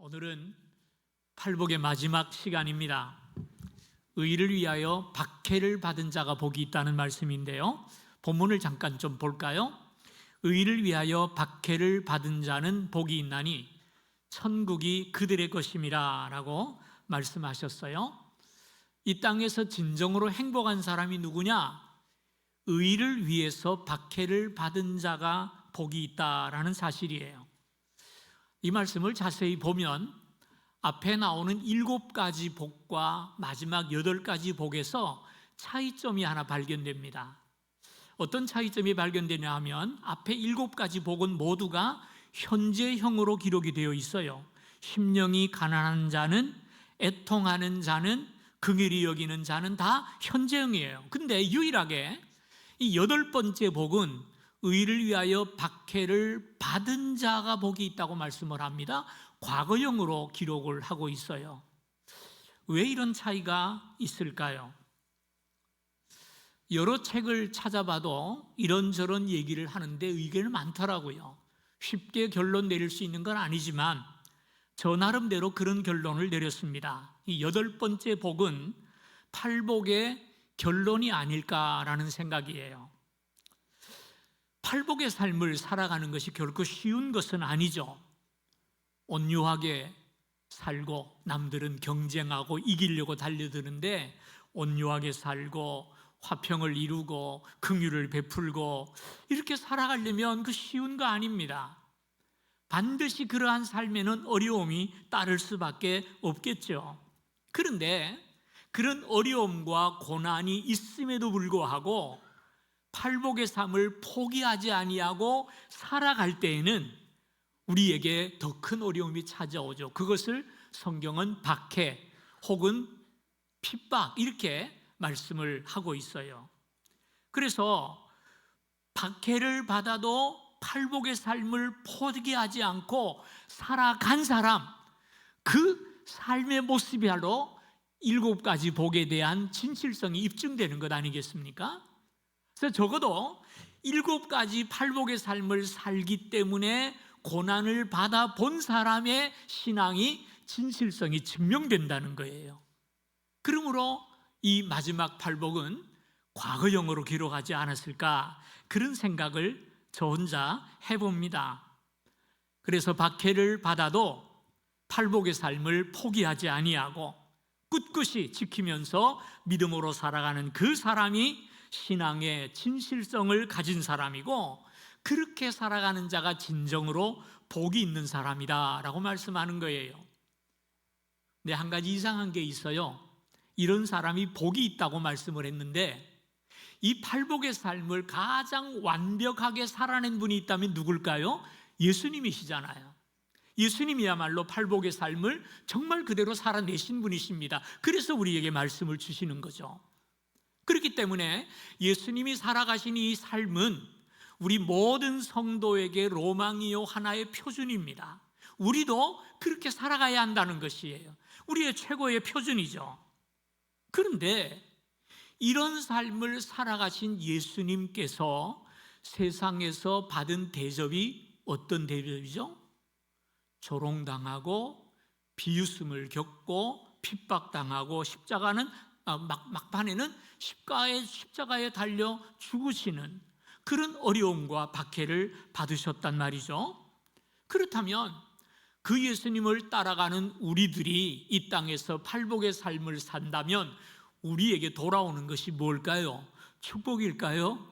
오늘은 팔복의 마지막 시간입니다. 의를 위하여 박해를 받은 자가 복이 있다는 말씀인데요, 본문을 잠깐 좀 볼까요? 의를 위하여 박해를 받은 자는 복이 있나니 천국이 그들의 것임이라 라고 말씀하셨어요. 이 땅에서 진정으로 행복한 사람이 누구냐? 의를 위해서 박해를 받은 자가 복이 있다라는 사실이에요. 이 말씀을 자세히 보면 앞에 나오는 7가지 복과 마지막 8가지 복에서 차이점이 하나 발견됩니다. 어떤 차이점이 발견되냐 하면 앞에 7가지 복은 모두가 현재형으로 기록이 되어 있어요. 심령이 가난한 자는, 애통하는 자는, 긍휼히 여기는 자는 다 현재형이에요. 근데 유일하게 이 8번째 복은 의를 위하여 박해를 받은 자가 복이 있다고 말씀을 합니다. 과거형으로 기록을 하고 있어요. 왜 이런 차이가 있을까요? 여러 책을 찾아봐도 이런저런 얘기를 하는데 의견이 많더라고요. 쉽게 결론 내릴 수 있는 건 아니지만 저 나름대로 그런 결론을 내렸습니다. 이 8번째 복은 팔복의 결론이 아닐까라는 생각이에요. 팔복의 삶을 살아가는 것이 결코 쉬운 것은 아니죠. 온유하게 살고 남들은 경쟁하고 이기려고 달려드는데 온유하게 살고 화평을 이루고 긍휼을 베풀고 이렇게 살아가려면 그 쉬운 거 아닙니다. 반드시 그러한 삶에는 어려움이 따를 수밖에 없겠죠. 그런데 그런 어려움과 고난이 있음에도 불구하고 팔복의 삶을 포기하지 아니하고 살아갈 때에는 우리에게 더 큰 어려움이 찾아오죠. 그것을 성경은 박해 혹은 핍박 이렇게 말씀을 하고 있어요. 그래서 박해를 받아도 팔복의 삶을 포기하지 않고 살아간 사람, 그 삶의 모습이야말로 7가지 복에 대한 진실성이 입증되는 것 아니겠습니까? 그래서 적어도 7가지 팔복의 삶을 살기 때문에 고난을 받아본 사람의 신앙이 진실성이 증명된다는 거예요. 그러므로 이 마지막 팔복은 과거형으로 기록하지 않았을까, 그런 생각을 저 혼자 해봅니다. 그래서 박해를 받아도 팔복의 삶을 포기하지 아니하고 꿋꿋이 지키면서 믿음으로 살아가는 그 사람이 신앙의 진실성을 가진 사람이고, 그렇게 살아가는 자가 진정으로 복이 있는 사람이다 라고 말씀하는 거예요. 근데 한 가지 이상한 게 있어요. 이런 사람이 복이 있다고 말씀을 했는데 이 팔복의 삶을 가장 완벽하게 살아낸 분이 있다면 누굴까요? 예수님이시잖아요. 예수님이야말로 팔복의 삶을 정말 그대로 살아내신 분이십니다. 그래서 우리에게 말씀을 주시는 거죠. 그렇기 때문에 예수님이 살아가신 이 삶은 우리 모든 성도에게 로망이요 하나의 표준입니다. 우리도 그렇게 살아가야 한다는 것이에요. 우리의 최고의 표준이죠. 그런데 이런 삶을 살아가신 예수님께서 세상에서 받은 대접이 어떤 대접이죠? 조롱당하고 비웃음을 겪고 핍박당하고 막판에는 십자가에 달려 죽으시는 그런 어려움과 박해를 받으셨단 말이죠. 그렇다면 그 예수님을 따라가는 우리들이 이 땅에서 팔복의 삶을 산다면 우리에게 돌아오는 것이 뭘까요? 축복일까요?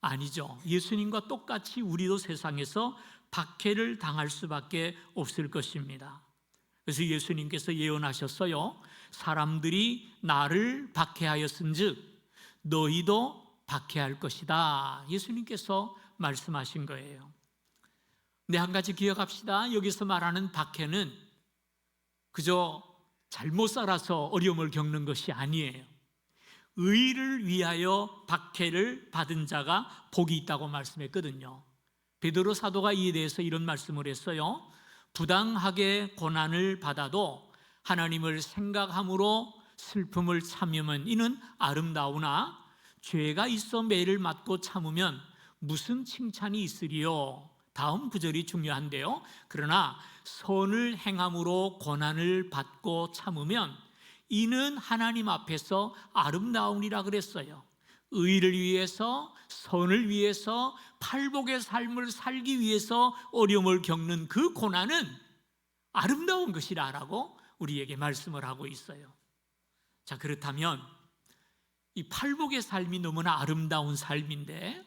아니죠. 예수님과 똑같이 우리도 세상에서 박해를 당할 수밖에 없을 것입니다. 그래서 예수님께서 예언하셨어요. 사람들이 나를 박해하였은즉 너희도 박해할 것이다. 예수님께서 말씀하신 거예요. 근데 한 가지 기억합시다. 여기서 말하는 박해는 그저 잘못 살아서 어려움을 겪는 것이 아니에요. 의를 위하여 박해를 받은 자가 복이 있다고 말씀했거든요. 베드로 사도가 이에 대해서 이런 말씀을 했어요. 부당하게 고난을 받아도 하나님을 생각함으로 슬픔을 참으면 이는 아름다우나 죄가 있어 매를 맞고 참으면 무슨 칭찬이 있으리요? 다음 구절이 중요한데요. 그러나 선을 행함으로 고난을 받고 참으면 이는 하나님 앞에서 아름다우니라 그랬어요. 의를 위해서, 선을 위해서, 팔복의 삶을 살기 위해서 어려움을 겪는 그 고난은 아름다운 것이라고 우리에게 말씀을 하고 있어요. 자, 그렇다면 이 팔복의 삶이 너무나 아름다운 삶인데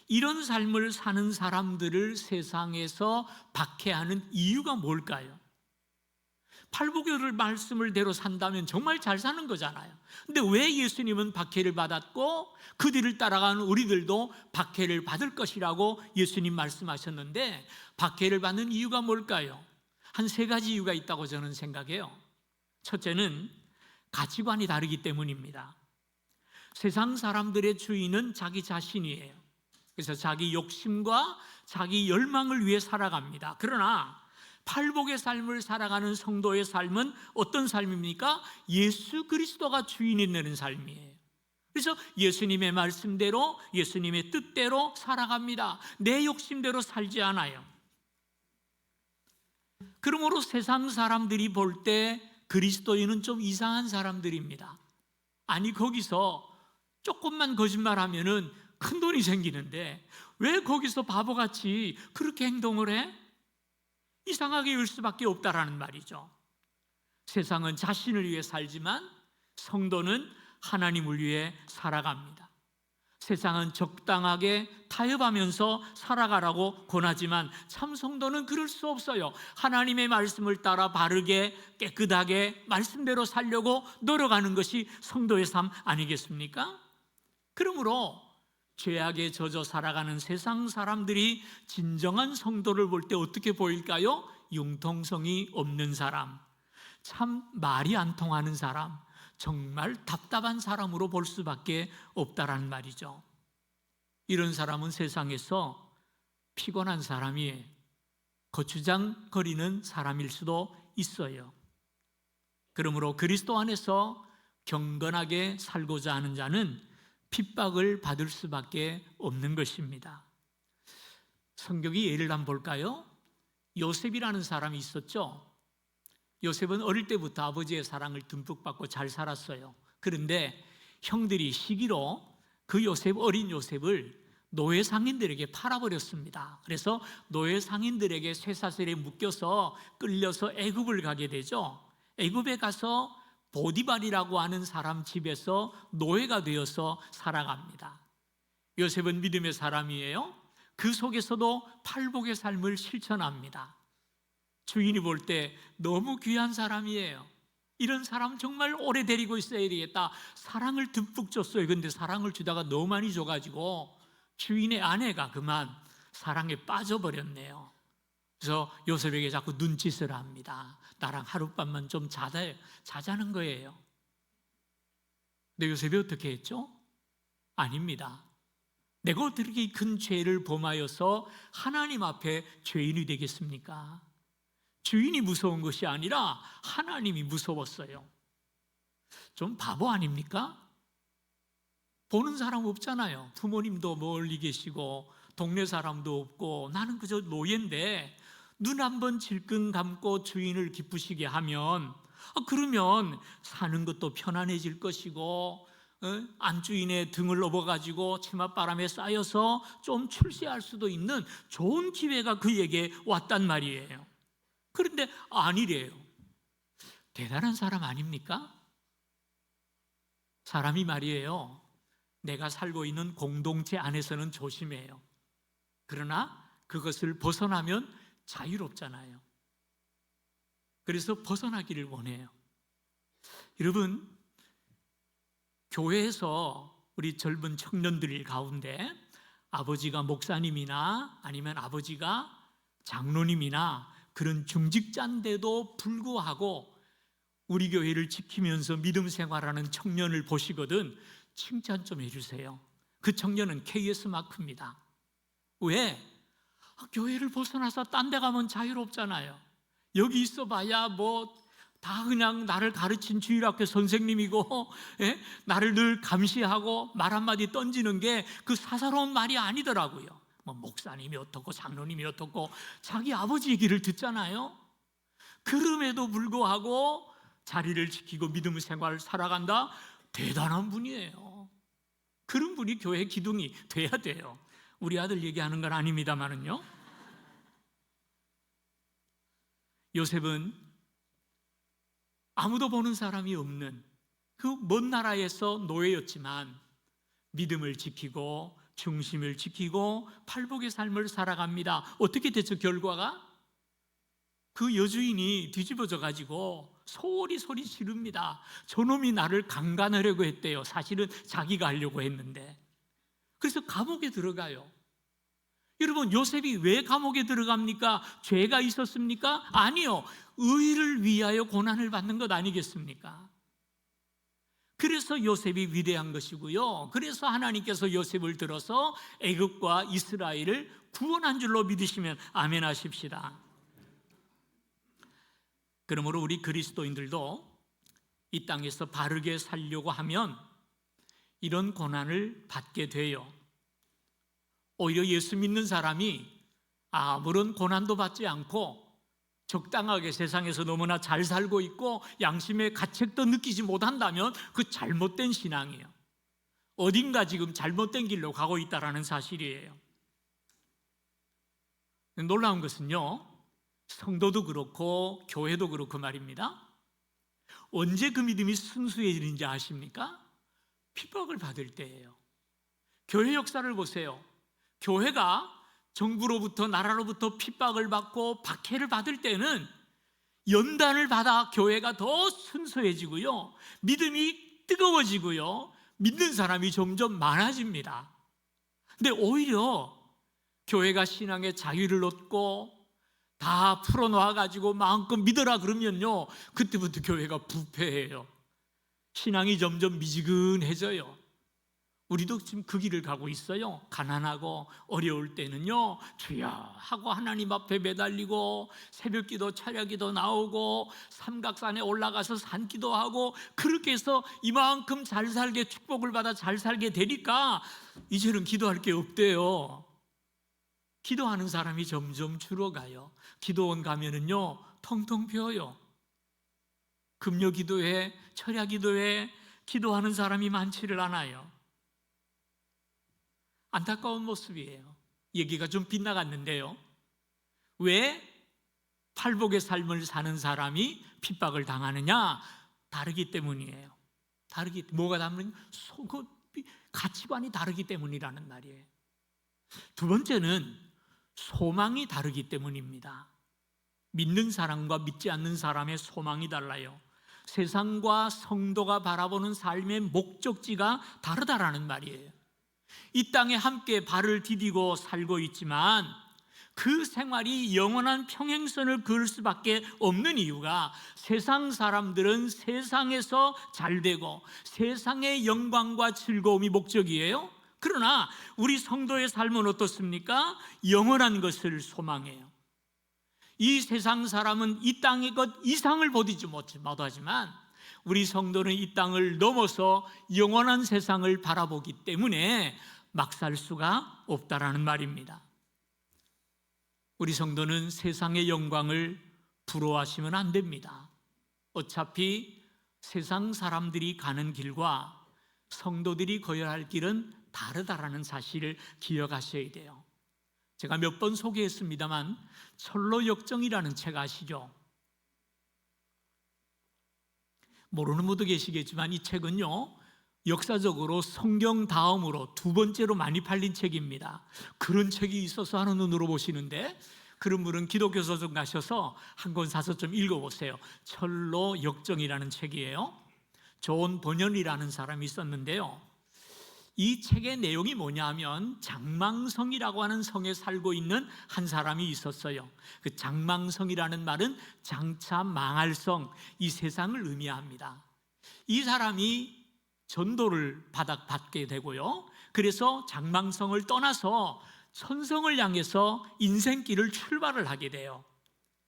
이런 삶을 사는 사람들을 세상에서 박해하는 이유가 뭘까요? 팔복의 말씀을 대로 산다면 정말 잘 사는 거잖아요. 근데 왜 예수님은 박해를 받았고 그 뒤를 따라가는 우리들도 박해를 받을 것이라고 예수님 말씀하셨는데 박해를 받는 이유가 뭘까요? 한 세 가지 이유가 있다고 저는 생각해요. 첫째는 가치관이 다르기 때문입니다. 세상 사람들의 주인은 자기 자신이에요. 그래서 자기 욕심과 자기 열망을 위해 살아갑니다. 그러나 팔복의 삶을 살아가는 성도의 삶은 어떤 삶입니까? 예수 그리스도가 주인이 되는 삶이에요. 그래서 예수님의 말씀대로, 예수님의 뜻대로 살아갑니다. 내 욕심대로 살지 않아요. 그러므로 세상 사람들이 볼 때 그리스도인은 좀 이상한 사람들입니다. 아니, 거기서 조금만 거짓말하면은 큰 돈이 생기는데 왜 거기서 바보같이 그렇게 행동을 해? 이상하게 울 수밖에 없다라는 말이죠. 세상은 자신을 위해 살지만 성도는 하나님을 위해 살아갑니다. 세상은 적당하게 타협하면서 살아가라고 권하지만 참 성도는 그럴 수 없어요. 하나님의 말씀을 따라 바르게 깨끗하게 말씀대로 살려고 노력하는 것이 성도의 삶 아니겠습니까? 그러므로 죄악에 젖어 살아가는 세상 사람들이 진정한 성도를 볼 때 어떻게 보일까요? 융통성이 없는 사람, 참 말이 안 통하는 사람, 정말 답답한 사람으로 볼 수밖에 없다라는 말이죠. 이런 사람은 세상에서 피곤한 사람이에요. 거추장거리는 사람일 수도 있어요. 그러므로 그리스도 안에서 경건하게 살고자 하는 자는 핍박을 받을 수밖에 없는 것입니다. 성경이 예를 한번 볼까요? 요셉이라는 사람이 있었죠. 요셉은 어릴 때부터 아버지의 사랑을 듬뿍 받고 잘 살았어요. 그런데 형들이 시기로 그 요셉, 어린 요셉을 노예 상인들에게 팔아버렸습니다. 그래서 노예 상인들에게 쇠사슬에 묶여서 끌려서 애굽을 가게 되죠. 애굽에 가서 보디발이라고 하는 사람 집에서 노예가 되어서 살아갑니다. 요셉은 믿음의 사람이에요. 그 속에서도 팔복의 삶을 실천합니다. 주인이 볼 때 너무 귀한 사람이에요. 이런 사람 정말 오래 데리고 있어야 되겠다. 사랑을 듬뿍 줬어요. 그런데 사랑을 주다가 너무 많이 줘가지고 주인의 아내가 그만 사랑에 빠져버렸네요. 그래서 요셉에게 자꾸 눈짓을 합니다. 나랑 하룻밤만 좀 자자는 거예요. 근데 요셉이 어떻게 했죠? 아닙니다. 내가 어떻게 큰 죄를 범하여서 하나님 앞에 죄인이 되겠습니까? 주인이 무서운 것이 아니라 하나님이 무서웠어요. 좀 바보 아닙니까? 보는 사람 없잖아요. 부모님도 멀리 계시고 동네 사람도 없고 나는 그저 노예인데 눈 한번 질끈 감고 주인을 기쁘시게 하면 그러면 사는 것도 편안해질 것이고 안주인의 등을 업어가지고 치맛바람에 쌓여서 좀 출세할 수도 있는 좋은 기회가 그에게 왔단 말이에요. 그런데 아니래요. 대단한 사람 아닙니까? 사람이 말이에요. 내가 살고 있는 공동체 안에서는 조심해요. 그러나 그것을 벗어나면 자유롭잖아요. 그래서 벗어나기를 원해요. 여러분, 교회에서 우리 젊은 청년들 가운데 아버지가 목사님이나 아니면 아버지가 장로님이나 그런 중직자인데도 불구하고 우리 교회를 지키면서 믿음 생활하는 청년을 보시거든 칭찬 좀 해주세요. 그 청년은 KS 마크입니다. 왜? 교회를 벗어나서 딴 데 가면 자유롭잖아요. 여기 있어봐야 뭐 다 그냥 나를 가르친 주일학교 선생님이고 나를 늘 감시하고 말 한마디 던지는 게 그 사사로운 말이 아니더라고요. 뭐 목사님이 어떻고 장로님이 어떻고 자기 아버지 얘기를 듣잖아요. 그럼에도 불구하고 자리를 지키고 믿음 생활을 살아간다. 대단한 분이에요. 그런 분이 교회 기둥이 돼야 돼요. 우리 아들 얘기하는 건 아닙니다만은요. 요셉은 아무도 보는 사람이 없는 그 먼 나라에서 노예였지만 믿음을 지키고 중심을 지키고 팔복의 삶을 살아갑니다. 어떻게 됐죠? 결과가? 그 여주인이 뒤집어져 가지고 소리 지릅니다. 저놈이 나를 강간하려고 했대요. 사실은 자기가 하려고 했는데. 그래서 감옥에 들어가요. 여러분, 요셉이 왜 감옥에 들어갑니까? 죄가 있었습니까? 아니요. 의를 위하여 고난을 받는 것 아니겠습니까? 그래서 요셉이 위대한 것이고요. 그래서 하나님께서 요셉을 들어서 애굽과 이스라엘을 구원한 줄로 믿으시면 아멘 하십시다. 그러므로 우리 그리스도인들도 이 땅에서 바르게 살려고 하면 이런 고난을 받게 돼요. 오히려 예수 믿는 사람이 아무런 고난도 받지 않고 적당하게 세상에서 너무나 잘 살고 있고 양심의 가책도 느끼지 못한다면 그 잘못된 신앙이에요. 어딘가 지금 잘못된 길로 가고 있다는 사실이에요. 놀라운 것은요, 성도도 그렇고 교회도 그렇고 말입니다. 언제 그 믿음이 순수해지는지 아십니까? 핍박을 받을 때예요. 교회 역사를 보세요. 교회가 정부로부터 나라로부터 핍박을 받고 박해를 받을 때는 연단을 받아 교회가 더 순수해지고요, 믿음이 뜨거워지고요, 믿는 사람이 점점 많아집니다. 근데 오히려 교회가 신앙의 자유를 얻고 다 풀어놓아가지고 마음껏 믿어라 그러면요, 그때부터 교회가 부패해요. 신앙이 점점 미지근해져요. 우리도 지금 그 길을 가고 있어요. 가난하고 어려울 때는요, 주여 하고 하나님 앞에 매달리고 새벽기도 철야기도 나오고 삼각산에 올라가서 산기도하고 그렇게 해서 이만큼 잘 살게 축복을 받아 잘 살게 되니까 이제는 기도할 게 없대요. 기도하는 사람이 점점 줄어가요. 기도원 가면은요, 텅텅 비어요. 금요 기도회, 철야 기도회 기도하는 사람이 많지를 않아요. 안타까운 모습이에요. 얘기가 좀 빗나갔는데요. 왜 팔복의 삶을 사는 사람이 핍박을 당하느냐? 다르기 때문이에요. 뭐가 다르면 가치관이 다르기 때문이라는 말이에요. 두 번째는 소망이 다르기 때문입니다. 믿는 사람과 믿지 않는 사람의 소망이 달라요. 세상과 성도가 바라보는 삶의 목적지가 다르다라는 말이에요. 이 땅에 함께 발을 디디고 살고 있지만 그 생활이 영원한 평행선을 그을 수밖에 없는 이유가 세상 사람들은 세상에서 잘되고 세상의 영광과 즐거움이 목적이에요. 그러나 우리 성도의 삶은 어떻습니까? 영원한 것을 소망해요. 이 세상 사람은 이 땅의 것 이상을 보지 못하지만 우리 성도는 이 땅을 넘어서 영원한 세상을 바라보기 때문에 막 살 수가 없다라는 말입니다. 우리 성도는 세상의 영광을 부러워하시면 안 됩니다. 어차피 세상 사람들이 가는 길과 성도들이 걸어야 할 길은 다르다라는 사실을 기억하셔야 돼요. 제가 몇 번 소개했습니다만 철로 역정이라는 책 아시죠? 모르는 분도 계시겠지만 이 책은요, 역사적으로 성경 다음으로 두 번째로 많이 팔린 책입니다. 그런 책이 있어서 하는 눈으로 보시는데, 그런 분은 기독교 서점 가셔서 한 권 사서 좀 읽어보세요. 철로 역정이라는 책이에요. 존 번연이라는 사람이 있었는데요, 이 책의 내용이 뭐냐면 장망성이라고 하는 성에 살고 있는 한 사람이 있었어요. 그 장망성이라는 말은 장차 망할 성, 이 세상을 의미합니다. 이 사람이 전도를 받게 되고요, 그래서 장망성을 떠나서 천성을 향해서 인생길을 출발을 하게 돼요.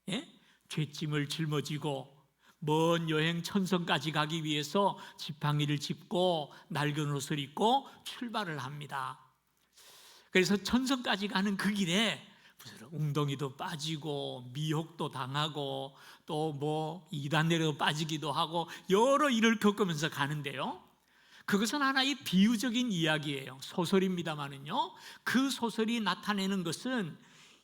예? 뒷짐을 짊어지고 먼 여행 천성까지 가기 위해서 지팡이를 짚고 낡은 옷을 입고 출발을 합니다. 그래서 천성까지 가는 그 길에 무슨 웅덩이도 빠지고 미혹도 당하고 또 뭐 이단내로 빠지기도 하고 여러 일을 겪으면서 가는데요, 그것은 하나의 비유적인 이야기예요. 소설입니다마는요, 그 소설이 나타내는 것은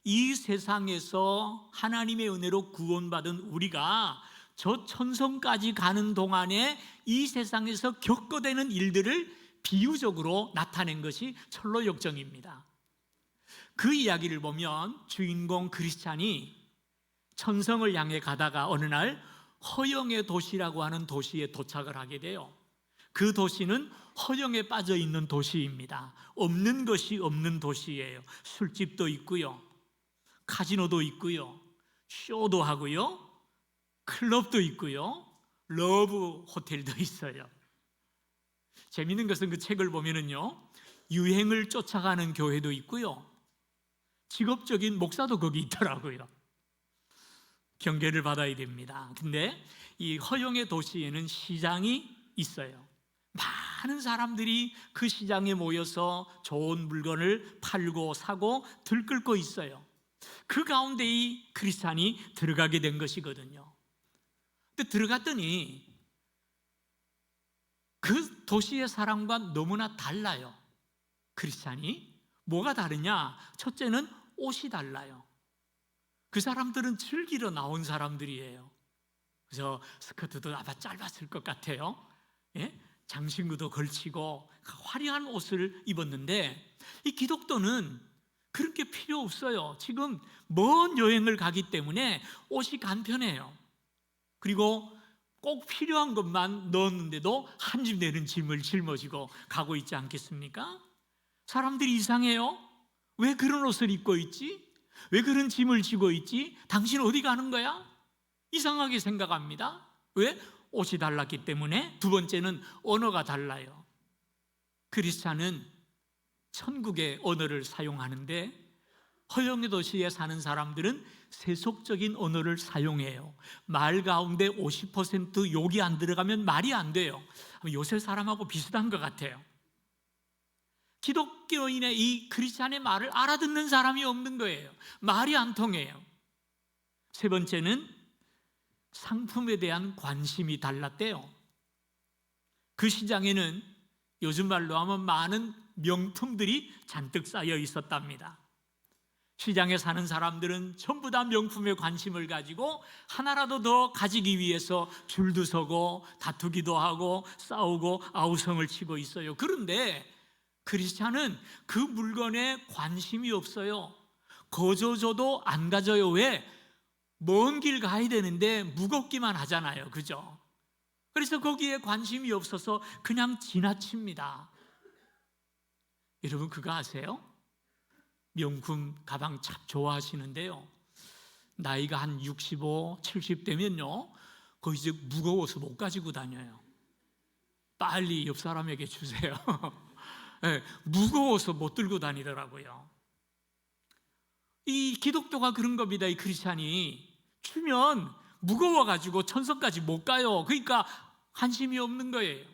이 세상에서 하나님의 은혜로 구원받은 우리가 저 천성까지 가는 동안에 이 세상에서 겪어대는 일들을 비유적으로 나타낸 것이 철로역정입니다. 그 이야기를 보면 주인공 크리스찬이 천성을 향해 가다가 어느 날 허영의 도시라고 하는 도시에 도착을 하게 돼요. 그 도시는 허영에 빠져 있는 도시입니다. 없는 것이 없는 도시예요. 술집도 있고요, 카지노도 있고요, 쇼도 하고요, 클럽도 있고요, 러브 호텔도 있어요. 재미있는 것은 그 책을 보면은요, 유행을 쫓아가는 교회도 있고요, 직업적인 목사도 거기 있더라고요. 경계를 받아야 됩니다. 근데 이 허영의 도시에는 시장이 있어요. 많은 사람들이 그 시장에 모여서 좋은 물건을 팔고 사고 들끓고 있어요. 그 가운데 이 크리스찬이 들어가게 된 것이거든요. 근데 들어갔더니 그 도시의 사람과 너무나 달라요. 크리스찬이 뭐가 다르냐? 첫째는 옷이 달라요. 그 사람들은 즐기러 나온 사람들이에요. 그래서 스커트도 아마 짧았을 것 같아요. 예? 장신구도 걸치고 화려한 옷을 입었는데, 이 기독교는 그런 게 필요 없어요. 지금 먼 여행을 가기 때문에 옷이 간편해요. 그리고 꼭 필요한 것만 넣었는데도 한 집 내는 짐을 짊어지고 가고 있지 않겠습니까? 사람들이 이상해요. 왜 그런 옷을 입고 있지? 왜 그런 짐을 지고 있지? 당신 어디 가는 거야? 이상하게 생각합니다. 왜? 옷이 달랐기 때문에. 두 번째는 언어가 달라요. 크리스찬은 천국의 언어를 사용하는데 허영의 도시에 사는 사람들은 세속적인 언어를 사용해요. 말 가운데 50% 욕이 안 들어가면 말이 안 돼요. 요새 사람하고 비슷한 것 같아요. 기독교인의 이 크리스찬의 말을 알아듣는 사람이 없는 거예요. 말이 안 통해요. 세 번째는 상품에 대한 관심이 달랐대요. 그 시장에는 요즘 말로 하면 많은 명품들이 잔뜩 쌓여 있었답니다. 시장에 사는 사람들은 전부 다 명품에 관심을 가지고 하나라도 더 가지기 위해서 줄도 서고 다투기도 하고 싸우고 아우성을 치고 있어요. 그런데 크리스찬은 그 물건에 관심이 없어요. 거저줘도 안 가져요. 왜? 먼 길 가야 되는데 무겁기만 하잖아요. 그죠? 그래서 거기에 관심이 없어서 그냥 지나칩니다. 여러분 그거 아세요? 명품 가방 참 좋아하시는데요, 나이가 한 65, 70 되면요, 그거 이제 무거워서 못 가지고 다녀요. 빨리 옆 사람에게 주세요. 네, 무거워서 못 들고 다니더라고요. 이 기독교가 그런 겁니다. 이 크리스찬이 주면 무거워가지고 천성까지 못 가요. 그러니까 관심이 없는 거예요.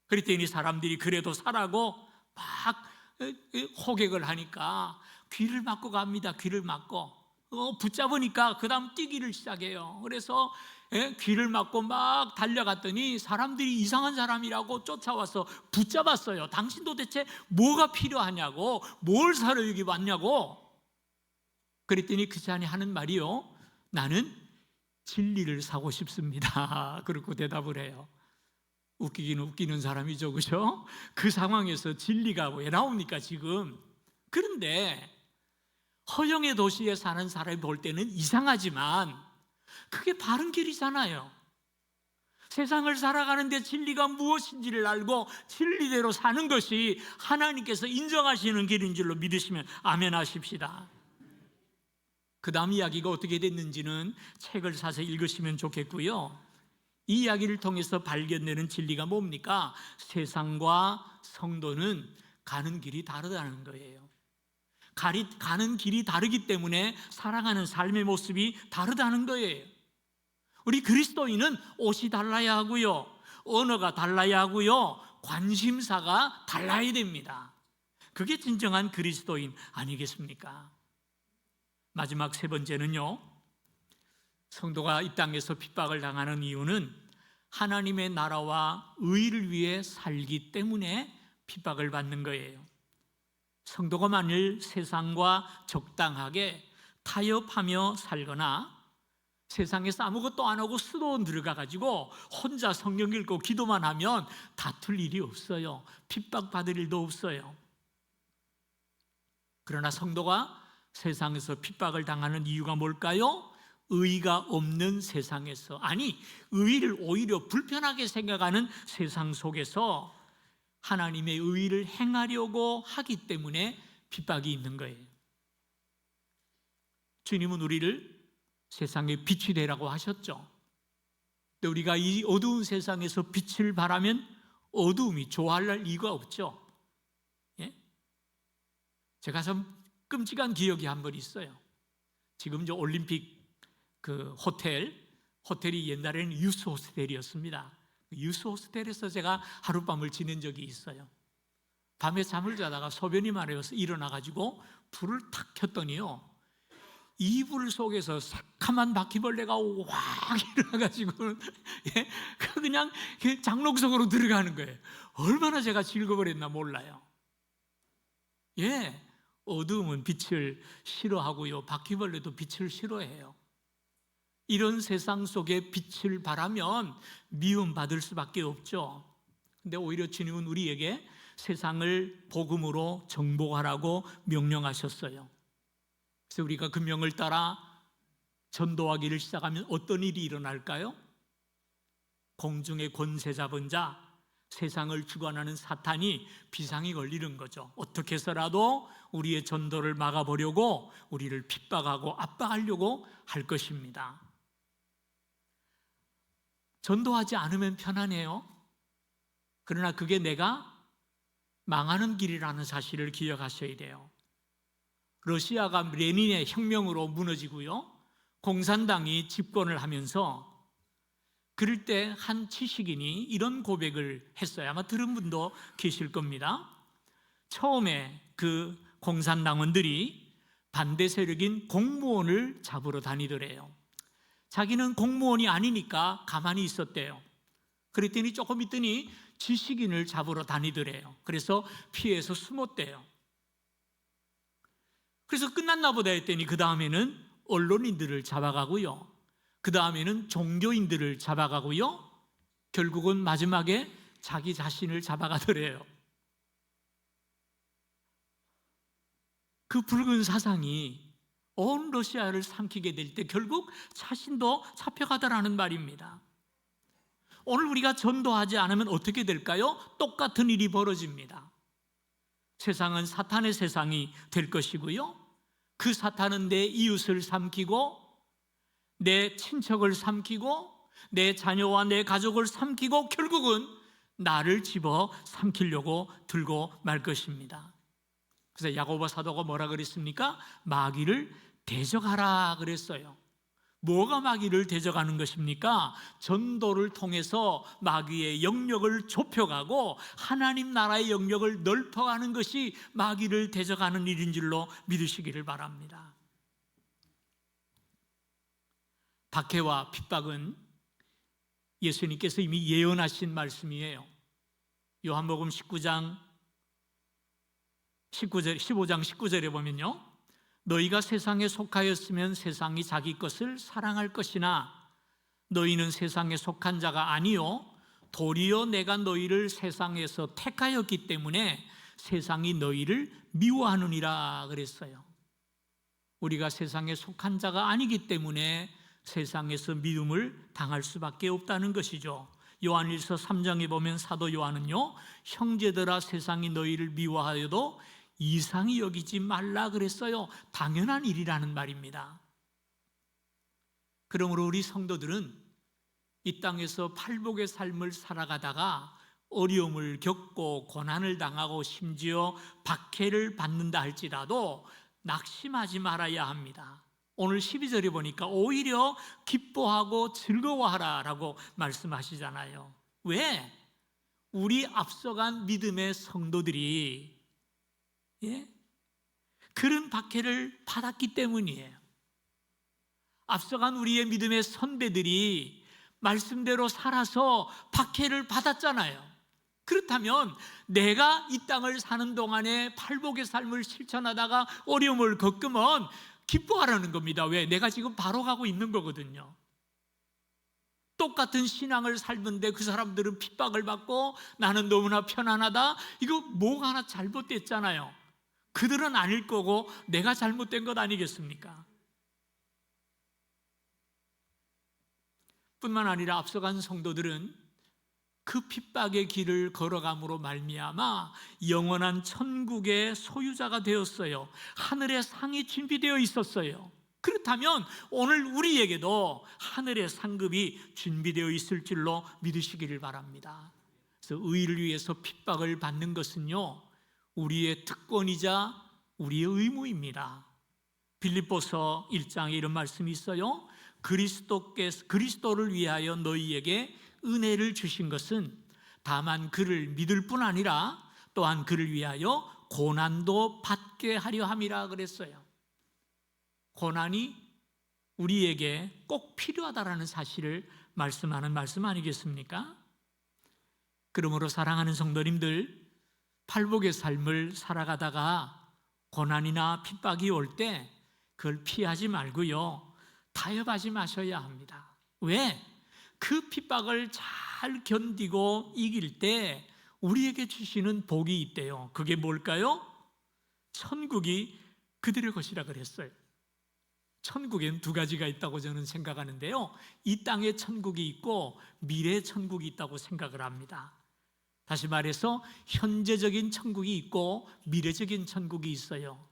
그랬더니 사람들이 그래도 사라고 막 호객을 하니까 귀를 막고 갑니다. 귀를 막고 붙잡으니까 그 다음 뛰기를 시작해요. 그래서 귀를 막고 막 달려갔더니 사람들이 이상한 사람이라고 쫓아와서 붙잡았어요. 당신 도대체 뭐가 필요하냐고, 뭘 사러 여기 왔냐고. 그랬더니 그 자니 하는 말이요, 나는 진리를 사고 싶습니다. 그렇게 대답을 해요. 웃기기는 웃기는 사람이죠, 그죠? 그 상황에서 진리가 왜 나옵니까 지금? 그런데 허영의 도시에 사는 사람이 볼 때는 이상하지만 그게 바른 길이잖아요. 세상을 살아가는데 진리가 무엇인지를 알고 진리대로 사는 것이 하나님께서 인정하시는 길인 줄로 믿으시면 아멘 하십시다. 그 다음 이야기가 어떻게 됐는지는 책을 사서 읽으시면 좋겠고요, 이 이야기를 통해서 발견되는 진리가 뭡니까? 세상과 성도는 가는 길이 다르다는 거예요. 가는 길이 다르기 때문에 살아가는 삶의 모습이 다르다는 거예요. 우리 그리스도인은 옷이 달라야 하고요, 언어가 달라야 하고요, 관심사가 달라야 됩니다. 그게 진정한 그리스도인 아니겠습니까? 마지막 세 번째는요, 성도가 이 땅에서 핍박을 당하는 이유는 하나님의 나라와 의를 위해 살기 때문에 핍박을 받는 거예요. 성도가 만일 세상과 적당하게 타협하며 살거나 세상에서 아무것도 안 하고 수도원 들어가가지고 혼자 성경 읽고 기도만 하면 다툴 일이 없어요. 핍박받을 일도 없어요. 그러나 성도가 세상에서 핍박을 당하는 이유가 뭘까요? 의가 없는 세상에서, 아니 의를 오히려 불편하게 생각하는 세상 속에서 하나님의 의를 행하려고 하기 때문에 핍박이 있는 거예요. 주님은 우리를 세상의 빛이 되라고 하셨죠. 근데 우리가 이 어두운 세상에서 빛을 발하면 어두움이 좋아할 이유가 없죠. 예? 제가 참 끔찍한 기억이 한 번 있어요. 지금 저 올림픽 그 호텔이 옛날에는 유스 호스텔이었습니다. 유스 호스텔에서 제가 하룻밤을 지낸 적이 있어요. 밤에 잠을 자다가 소변이 마려워서 일어나가지고 불을 탁 켰더니요, 이불 속에서 새카만 바퀴벌레가 확 일어나가지고 그냥 장롱 속으로 들어가는 거예요. 얼마나 제가 즐거워했나 몰라요. 어두움은 빛을 싫어하고요, 바퀴벌레도 빛을 싫어해요. 이런 세상 속에 빛을 발하면 미움받을 수밖에 없죠. 근데 오히려 주님은 우리에게 세상을 복음으로 정복하라고 명령하셨어요. 그래서 우리가 그 명을 따라 전도하기를 시작하면 어떤 일이 일어날까요? 공중의 권세 잡은 자, 세상을 주관하는 사탄이 비상이 걸리는 거죠. 어떻게 해서라도 우리의 전도를 막아보려고, 우리를 핍박하고 압박하려고 할 것입니다. 전도하지 않으면 편하네요. 그러나 그게 내가 망하는 길이라는 사실을 기억하셔야 돼요. 러시아가 레닌의 혁명으로 무너지고요, 공산당이 집권을 하면서 그럴 때 한 지식인이 이런 고백을 했어요. 아마 들은 분도 계실 겁니다. 처음에 그 공산당원들이 반대 세력인 공무원을 잡으러 다니더래요. 자기는 공무원이 아니니까 가만히 있었대요. 그랬더니 조금 있더니 지식인을 잡으러 다니더래요. 그래서 피해서 숨었대요. 그래서 끝났나 보다 했더니 그 다음에는 언론인들을 잡아가고요, 그 다음에는 종교인들을 잡아가고요, 결국은 마지막에 자기 자신을 잡아가더래요. 그 붉은 사상이 온 러시아를 삼키게 될 때 결국 자신도 잡혀가더라는 말입니다. 오늘 우리가 전도하지 않으면 어떻게 될까요? 똑같은 일이 벌어집니다. 세상은 사탄의 세상이 될 것이고요, 그 사탄은 내 이웃을 삼키고 내 친척을 삼키고 내 자녀와 내 가족을 삼키고 결국은 나를 집어 삼키려고 들고 말 것입니다. 그래서 야고보 사도가 뭐라 그랬습니까? 마귀를 대적하라 그랬어요. 뭐가 마귀를 대적하는 것입니까? 전도를 통해서 마귀의 영역을 좁혀가고 하나님 나라의 영역을 넓혀가는 것이 마귀를 대적하는 일인 줄로 믿으시기를 바랍니다. 박해와 핍박은 예수님께서 이미 예언하신 말씀이에요. 요한복음 15장 19절에 보면요, 너희가 세상에 속하였으면 세상이 자기 것을 사랑할 것이나 너희는 세상에 속한 자가 아니요 도리어 내가 너희를 세상에서 택하였기 때문에 세상이 너희를 미워하느니라 그랬어요. 우리가 세상에 속한 자가 아니기 때문에 세상에서 미움을 당할 수밖에 없다는 것이죠. 요한일서 3장에 보면 사도 요한은요, 형제들아 세상이 너희를 미워하여도 이상히 여기지 말라 그랬어요. 당연한 일이라는 말입니다. 그러므로 우리 성도들은 이 땅에서 팔복의 삶을 살아가다가 어려움을 겪고 고난을 당하고 심지어 박해를 받는다 할지라도 낙심하지 말아야 합니다. 오늘 12절에 보니까 오히려 기뻐하고 즐거워하라라고 말씀하시잖아요. 왜? 우리 앞서간 믿음의 성도들이 예? 그런 박해를 받았기 때문이에요. 앞서간 우리의 믿음의 선배들이 말씀대로 살아서 박해를 받았잖아요. 그렇다면 내가 이 땅을 사는 동안에 팔복의 삶을 실천하다가 어려움을 겪으면 기뻐하라는 겁니다. 왜? 내가 지금 바로 가고 있는 거거든요. 똑같은 신앙을 살던데 그 사람들은 핍박을 받고 나는 너무나 편안하다. 이거 뭐가 하나 잘못됐잖아요. 그들은 아닐 거고 내가 잘못된 것 아니겠습니까? 뿐만 아니라 앞서간 성도들은 그 핍박의 길을 걸어감으로 말미암아 영원한 천국의 소유자가 되었어요. 하늘의 상이 준비되어 있었어요. 그렇다면 오늘 우리에게도 하늘의 상급이 준비되어 있을 줄로 믿으시기를 바랍니다. 그래서 의를 위해서 핍박을 받는 것은요, 우리의 특권이자 우리의 의무입니다. 빌립보서 1장에 이런 말씀이 있어요. 그리스도를 위하여 너희에게 은혜를 주신 것은 다만 그를 믿을 뿐 아니라 또한 그를 위하여 고난도 받게 하려 함이라 그랬어요. 고난이 우리에게 꼭 필요하다라는 사실을 말씀하는 말씀 아니겠습니까? 그러므로 사랑하는 성도님들, 팔복의 삶을 살아가다가 고난이나 핍박이 올 때 그걸 피하지 말고요, 타협하지 마셔야 합니다. 왜? 그 핍박을 잘 견디고 이길 때 우리에게 주시는 복이 있대요. 그게 뭘까요? 천국이 그들의 것이라 그랬어요. 천국엔 두 가지가 있다고 저는 생각하는데요, 이 땅에 천국이 있고 미래의 천국이 있다고 생각을 합니다. 다시 말해서 현재적인 천국이 있고 미래적인 천국이 있어요.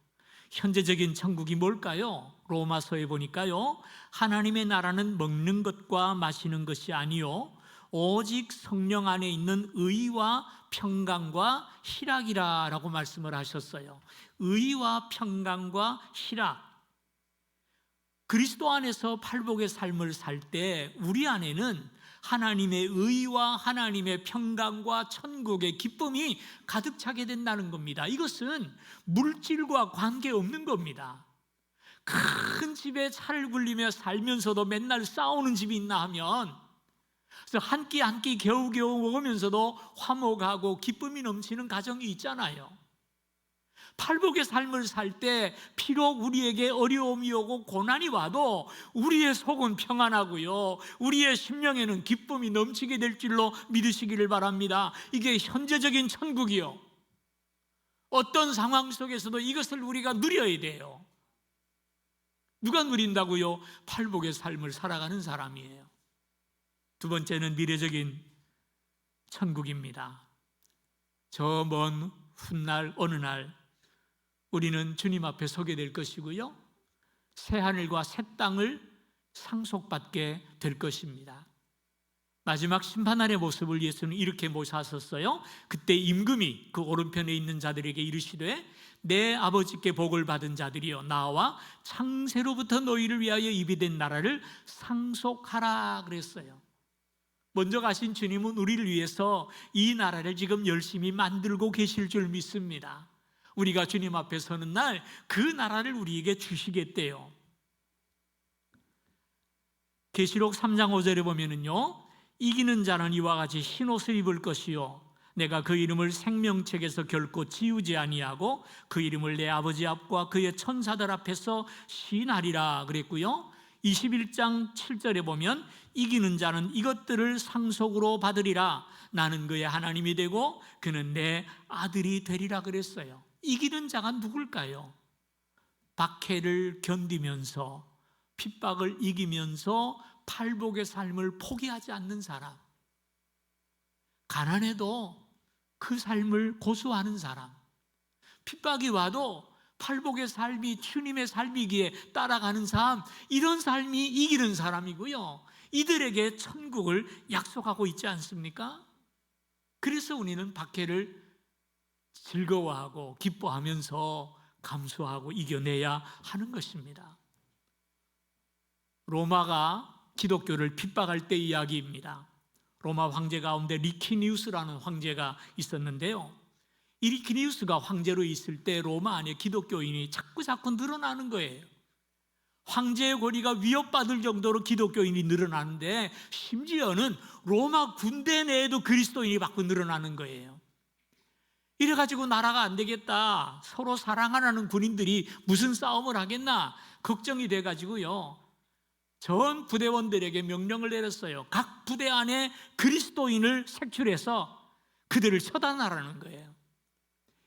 현재적인 천국이 뭘까요? 로마서에 보니까요, 하나님의 나라는 먹는 것과 마시는 것이 아니요 오직 성령 안에 있는 의와 평강과 희락이라라고 말씀을 하셨어요. 의와 평강과 희락. 그리스도 안에서 팔복의 삶을 살 때 우리 안에는 하나님의 의와 하나님의 평강과 천국의 기쁨이 가득 차게 된다는 겁니다. 이것은 물질과 관계없는 겁니다. 큰 집에 차를 굴리며 살면서도 맨날 싸우는 집이 있나 하면, 그래서 한 끼 한 끼 겨우겨우 먹으면서도 화목하고 기쁨이 넘치는 가정이 있잖아요. 팔복의 삶을 살 때 비록 우리에게 어려움이 오고 고난이 와도 우리의 속은 평안하고요, 우리의 심령에는 기쁨이 넘치게 될 줄로 믿으시기를 바랍니다. 이게 현재적인 천국이요, 어떤 상황 속에서도 이것을 우리가 누려야 돼요. 누가 누린다고요? 팔복의 삶을 살아가는 사람이에요. 두 번째는 미래적인 천국입니다. 저 먼 훗날 어느 날 우리는 주님 앞에 서게 될 것이고요, 새 하늘과 새 땅을 상속받게 될 것입니다. 마지막 심판날의 모습을 예수는 이렇게 모사하셨어요. 그때 임금이 그 오른편에 있는 자들에게 이르시되 내 아버지께 복을 받은 자들이여 나와 창세로부터 너희를 위하여 예비된 나라를 상속하라 그랬어요. 먼저 가신 주님은 우리를 위해서 이 나라를 지금 열심히 만들고 계실 줄 믿습니다. 우리가 주님 앞에 서는 날 그 나라를 우리에게 주시겠대요. 계시록 3장 5절에 보면은요, 이기는 자는 이와 같이 흰옷을 입을 것이요 내가 그 이름을 생명책에서 결코 지우지 아니하고 그 이름을 내 아버지 앞과 그의 천사들 앞에서 시인하리라 그랬고요, 21장 7절에 보면 이기는 자는 이것들을 상속으로 받으리라 나는 그의 하나님이 되고 그는 내 아들이 되리라 그랬어요. 이기는 자가 누굴까요? 박해를 견디면서 핍박을 이기면서 팔복의 삶을 포기하지 않는 사람, 가난해도 그 삶을 고수하는 사람, 핍박이 와도 팔복의 삶이 주님의 삶이기에 따라가는 삶, 이런 삶이 이기는 사람이고요, 이들에게 천국을 약속하고 있지 않습니까? 그래서 우리는 박해를 즐거워하고 기뻐하면서 감수하고 이겨내야 하는 것입니다. 로마가 기독교를 핍박할 때 이야기입니다. 로마 황제 가운데 리키니우스라는 황제가 있었는데요, 이리키니우스가 황제로 있을 때 로마 안에 기독교인이 자꾸 늘어나는 거예요. 황제의 권위가 위협받을 정도로 기독교인이 늘어나는데, 심지어는 로마 군대 내에도 그리스도인이 자꾸 늘어나는 거예요. 이래가지고 나라가 안 되겠다, 서로 사랑하라는 군인들이 무슨 싸움을 하겠나 걱정이 돼가지고요, 전 부대원들에게 명령을 내렸어요. 각 부대 안에 그리스도인을 색출해서 그들을 처단하라는 거예요.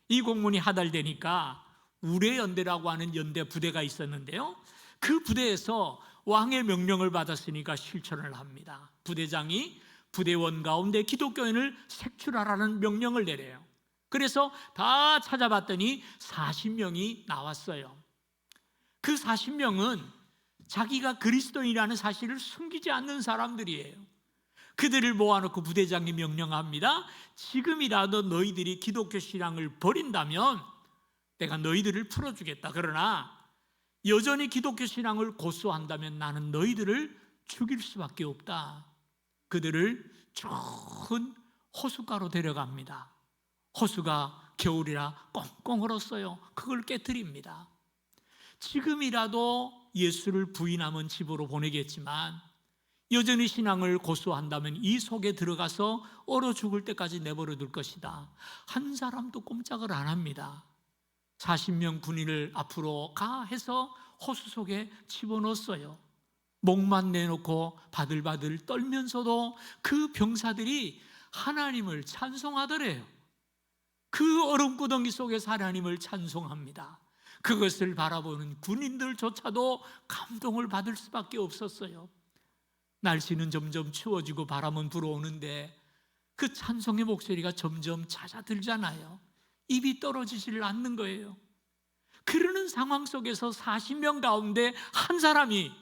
이 공문이 하달되니까 우레연대라고 하는 연대 부대가 있었는데요, 그 부대에서 왕의 명령을 받았으니까 실천을 합니다. 부대장이 부대원 가운데 기독교인을 색출하라는 명령을 내려요. 그래서 다 찾아봤더니 40명이 나왔어요. 그 40명은 자기가 그리스도인이라는 사실을 숨기지 않는 사람들이에요. 그들을 모아놓고 부대장이 명령합니다. 지금이라도 너희들이 기독교 신앙을 버린다면 내가 너희들을 풀어주겠다. 그러나 여전히 기독교 신앙을 고수한다면 나는 너희들을 죽일 수밖에 없다. 그들을 좋은 호숫가로 데려갑니다. 호수가 겨울이라 꽁꽁 얼었어요. 그걸 깨트립니다. 지금이라도 예수를 부인하면 집으로 보내겠지만 여전히 신앙을 고수한다면 이 속에 들어가서 얼어 죽을 때까지 내버려 둘 것이다. 한 사람도 꼼짝을 안 합니다. 40명 군인을 앞으로 가 해서 호수 속에 집어넣었어요. 목만 내놓고 바들바들 떨면서도 그 병사들이 하나님을 찬송하더래요. 그 얼음구덩이 속에서 하나님을 찬송합니다. 그것을 바라보는 군인들조차도 감동을 받을 수밖에 없었어요. 날씨는 점점 추워지고 바람은 불어오는데 그 찬송의 목소리가 점점 잦아들잖아요. 입이 떨어지질 않는 거예요. 그러는 상황 속에서 40명 가운데 한 사람이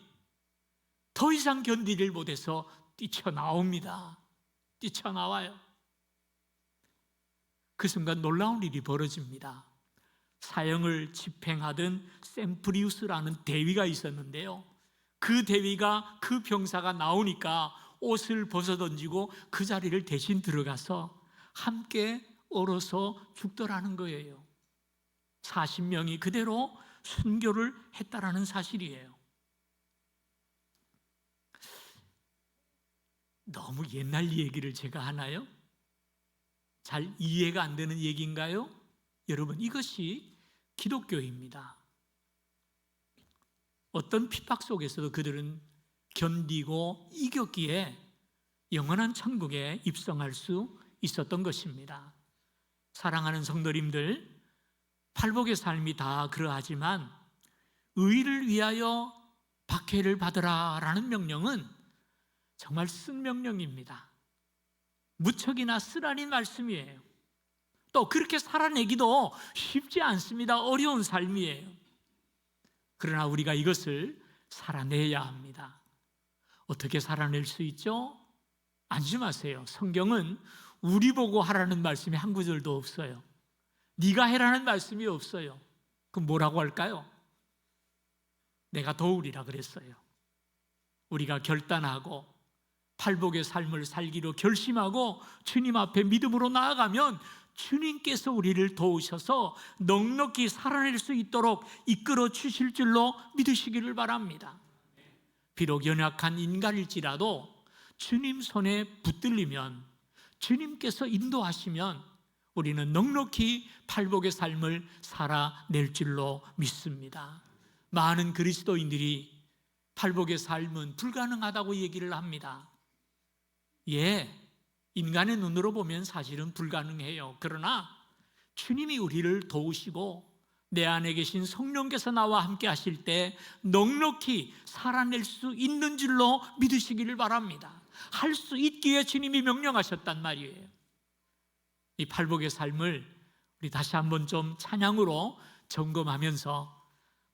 더 이상 견디질 못해서 뛰쳐나옵니다. 뛰쳐나와요. 그 순간 놀라운 일이 벌어집니다. 사형을 집행하던 샘프리우스라는 대위가 있었는데요, 그 대위가 그 병사가 나오니까 옷을 벗어던지고 그 자리를 대신 들어가서 함께 얼어서 죽더라는 거예요. 40명이 그대로 순교를 했다라는 사실이에요. 너무 옛날 얘기를 제가 하나요? 잘 이해가 안 되는 얘기인가요? 여러분, 이것이 기독교입니다. 어떤 핍박 속에서도 그들은 견디고 이겼기에 영원한 천국에 입성할 수 있었던 것입니다. 사랑하는 성도님들, 팔복의 삶이 다 그러하지만 의를 위하여 박해를 받으라 라는 명령은 정말 쓴 명령입니다. 무척이나 쓰라린 말씀이에요. 또 그렇게 살아내기도 쉽지 않습니다. 어려운 삶이에요. 그러나 우리가 이것을 살아내야 합니다. 어떻게 살아낼 수 있죠? 안심하세요. 성경은 우리 보고 하라는 말씀이 한 구절도 없어요. 네가 해라는 말씀이 없어요. 그럼 뭐라고 할까요? 내가 도우리라 그랬어요. 우리가 결단하고 팔복의 삶을 살기로 결심하고 주님 앞에 믿음으로 나아가면 주님께서 우리를 도우셔서 넉넉히 살아낼 수 있도록 이끌어 주실 줄로 믿으시기를 바랍니다. 비록 연약한 인간일지라도 주님 손에 붙들리면, 주님께서 인도하시면 우리는 넉넉히 팔복의 삶을 살아낼 줄로 믿습니다. 많은 그리스도인들이 팔복의 삶은 불가능하다고 얘기를 합니다. 예, 인간의 눈으로 보면 사실은 불가능해요. 그러나 주님이 우리를 도우시고 내 안에 계신 성령께서 나와 함께 하실 때 넉넉히 살아낼 수 있는 줄로 믿으시기를 바랍니다. 할 수 있기에 주님이 명령하셨단 말이에요. 이 팔복의 삶을 우리 다시 한번 좀 찬양으로 점검하면서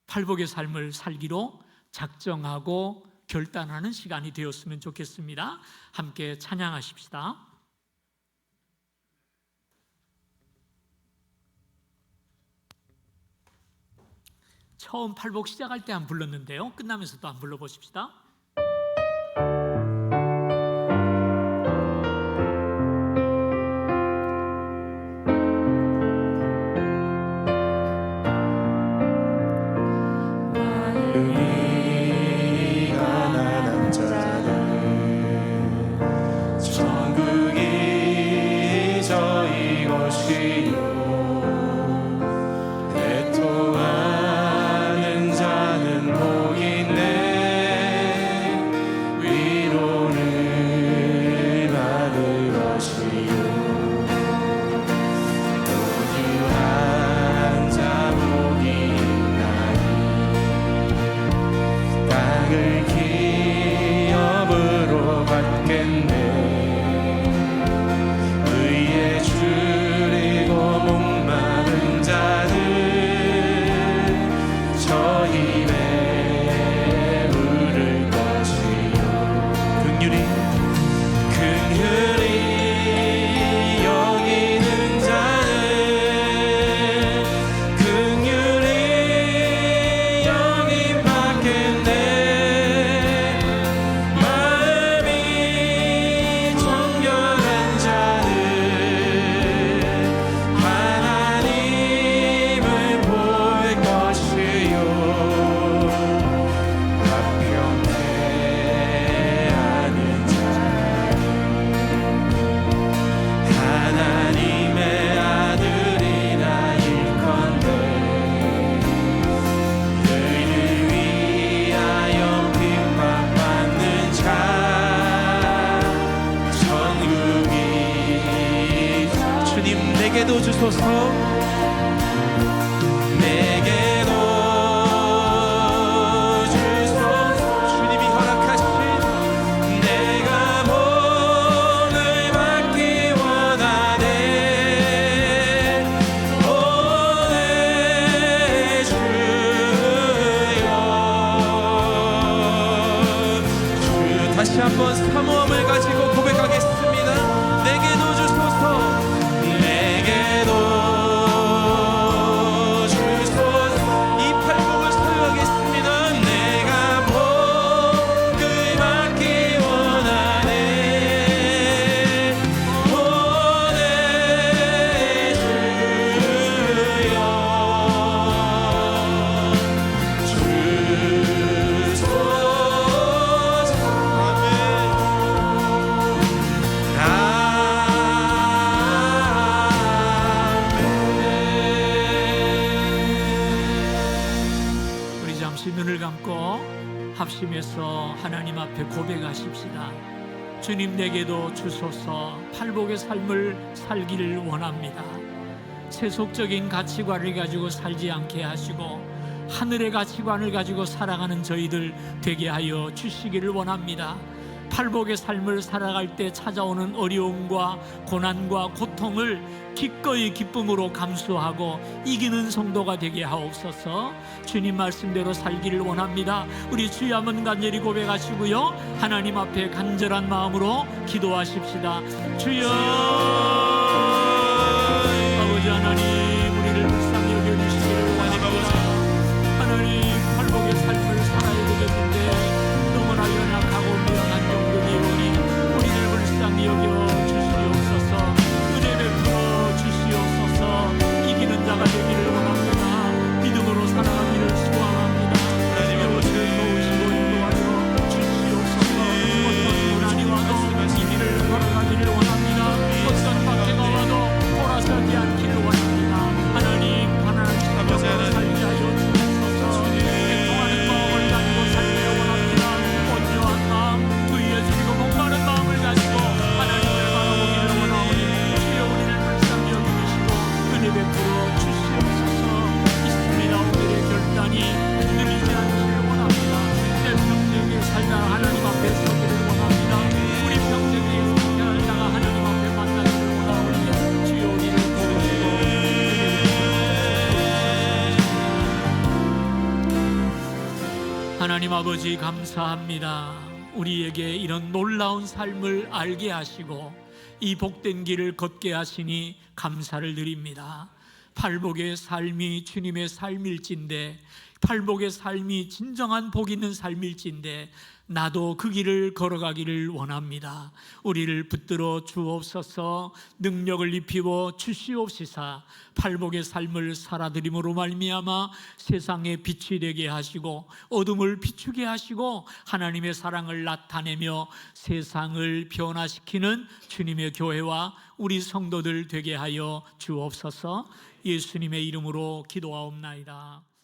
팔복의 삶을 살기로 작정하고 결단하는 시간이 되었으면 좋겠습니다. 함께 찬양하십시다. 처음 팔복 시작할 때 안 불렀는데요, 끝나면서 또 안 불러보십시다. 것이요 애통하는 자는 복이 있네 위로를 받을 것이요 온유한 자 복이 있나니 땅을 기업으로 받겠네 의에 줄이고 목마른 자들 저 힘에 부를 것이요 긍휼히 여기는 자는 긍휼히 여김 받겠네 마음이 정결한 자는 하나님을 볼 것이요 화평케하는 자 하나님의 아들이라 일컨대 의를 위하여 핍박받는 자 천국이 주님 내게도 주소서 내게도 주소서 주님이 허락하신 내가 복을 받기 원하네 오네 주여 주 다시 한번 사모함을 가지고 고백하겠습니다 내게도 주소서 내게도 주소서 이 팔복을 소유하겠습니다 내가 복을 받기 원하네 오네 주소서 우리 잠시 눈을 감고 합심해서 하나님 앞에 고백하십시다. 주님 내게도 주소서 팔복의 삶을 살기를 원합니다. 세속적인 가치관을 가지고 살지 않게 하시고 하늘의 가치관을 가지고 살아가는 저희들 되게 하여 주시기를 원합니다. 팔복의 삶을 살아갈 때 찾아오는 어려움과 고난과 고통을 기꺼이 기쁨으로 감수하고 이기는 성도가 되게 하옵소서. 주님 말씀대로 살기를 원합니다. 우리 주여 한번 간절히 고백하시고요 하나님 앞에 간절한 마음으로 기도하십시다. 주여 아버지 하나님 우리를 불쌍히 여겨주시기를 원합니다. 하나님 팔복의 삶을 살아야 되겠는데 너무나 연약하고 미련한 종들이오니 우리를 불쌍히 여겨 주시옵소서. 은혜 베풀어 주시옵소서. 이기는 자가 되기를 원합니다. 믿음으로 살아가기를 소원합니다. 하나님의 모든 도우시고 인도하여 주시옵소서. 어떤 고난이 와도 이 길을 걸어가기를 원합니다. 어떤 박해가 와도 돌아서지 않기를 원합니다. 하나님 가난한 시간으로 살게 하여 주옵소서. 행동하는 마음을 가지고 살기를 원합니다. 온유한 마음, 의에 줄이고 목마른 마음을 가지고 하나님을 바라보기를 원하오니 주여 우리를 불쌍히 여기시고 은혜 베풀어 주시옵소서. 있습니다. 오늘의 결단이 흔들리지 않기를 원합니다. 내 평생에 살다가 하나님 앞에 서기를 원합니다. 우리 평생에 살다가 하나님 앞에 만나기를 원하오니 주여 우리를 도우시고 하나님 아버지 감사합니다. 우리에게 이런 놀라운 삶을 알게 하시고 이 복된 길을 걷게 하시니 감사를 드립니다. 팔복의 삶이 주님의 삶일진데 팔복의 삶이 진정한 복 있는 삶일진데 나도 그 길을 걸어가기를 원합니다. 우리를 붙들어 주옵소서. 능력을 입히고 주시옵시사. 팔복의 삶을 살아드림으로 말미암아 세상에 빛이 되게 하시고 어둠을 비추게 하시고 하나님의 사랑을 나타내며 세상을 변화시키는 주님의 교회와 우리 성도들 되게 하여 주옵소서. 예수님의 이름으로 기도하옵나이다.